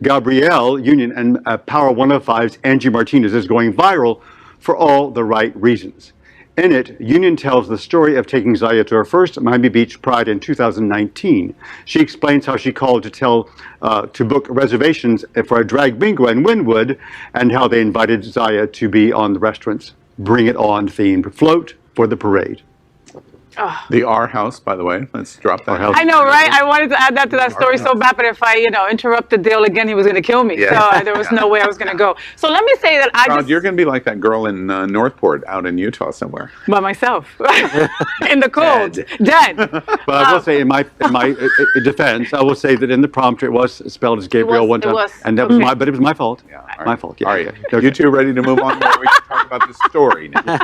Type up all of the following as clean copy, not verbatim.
Gabrielle Union and Power 105's Angie Martinez is going viral for all the right reasons. In it, Union tells the story of taking Zaya to her first Miami Beach Pride in 2019. She explains how she called to book reservations for a drag bingo in Wynwood, and how they invited Zaya to be on the restaurant's Bring It On themed float for the parade. Oh. The R House, by the way. Let's drop that. I know, right? I wanted to add that to that story so bad, but if I, interrupted Dale again, he was going to kill me. Yeah. So there was no way I was going to go. So let me say that you're going to be like that girl in Northport out in Utah somewhere. By myself. In the cold. Dead. But I will say, in my defense, I will say that in the prompter it was spelled as Gabrielle one time. And that was but it was my fault. Yeah, my fault. Yeah. All right. Okay. You two ready to move on? We can talk about the story now.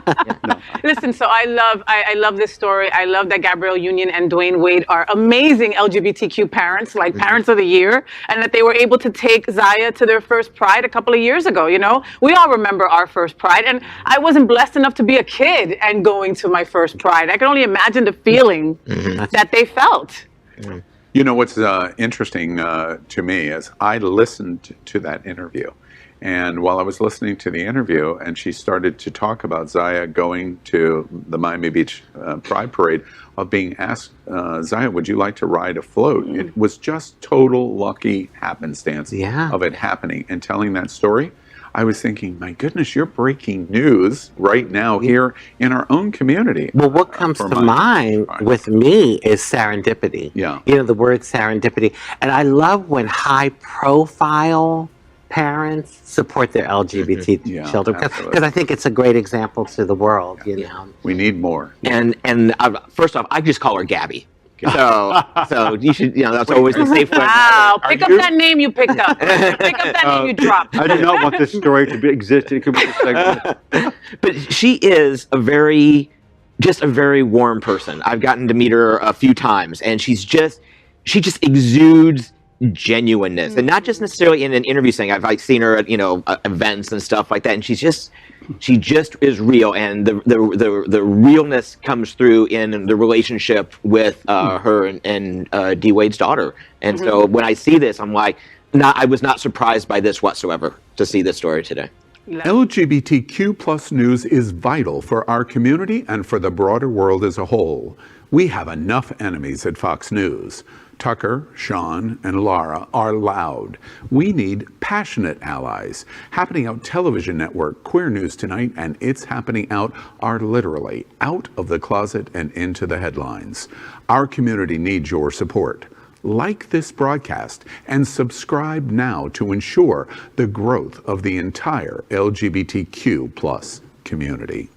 No. Listen, so I love this story. I love that Gabrielle Union and Dwyane Wade are amazing LGBTQ parents, like Parents of the Year, and that they were able to take Zaya to their first Pride a couple of years ago, We all remember our first Pride, and I wasn't blessed enough to be a kid and going to my first Pride. I can only imagine the feeling that they felt. What's interesting to me is I listened to that interview. And while I was listening to the interview and she started to talk about Zaya going to the Miami Beach Pride Parade, of being asked, Zaya, would you like to ride a float? It was just total lucky happenstance of it happening. And telling that story, I was thinking, my goodness, you're breaking news right now here in our own community. Well, what comes to mind with me is serendipity. Yeah. The word serendipity. And I love when high profile parents support their LGBT children, because I think it's a great example to the world. We need more. And first off, I just call her Gabby. So you should, that's always the safe one. Wow, pick up that name you picked up. Pick up that name you dropped. I do not want this story to exist. It could be But she is a very warm person. I've gotten to meet her a few times, and she just exudes genuineness, and not just necessarily in an interview setting. I've seen her at events and stuff like that, and she just is real, and the realness comes through in the relationship with her and D Wade's daughter. And so when I see this, I'm like, I was not surprised by this whatsoever to see this story today. LGBTQ plus news is vital for our community and for the broader world as a whole. We have enough enemies at Fox News. Tucker, Sean, and Laura are loud. We need passionate allies. Happening Out Television Network, Queer News Tonight, and It's Happening Out are literally out of the closet and into the headlines. Our community needs your support. Like this broadcast and subscribe now to ensure the growth of the entire LGBTQ plus community.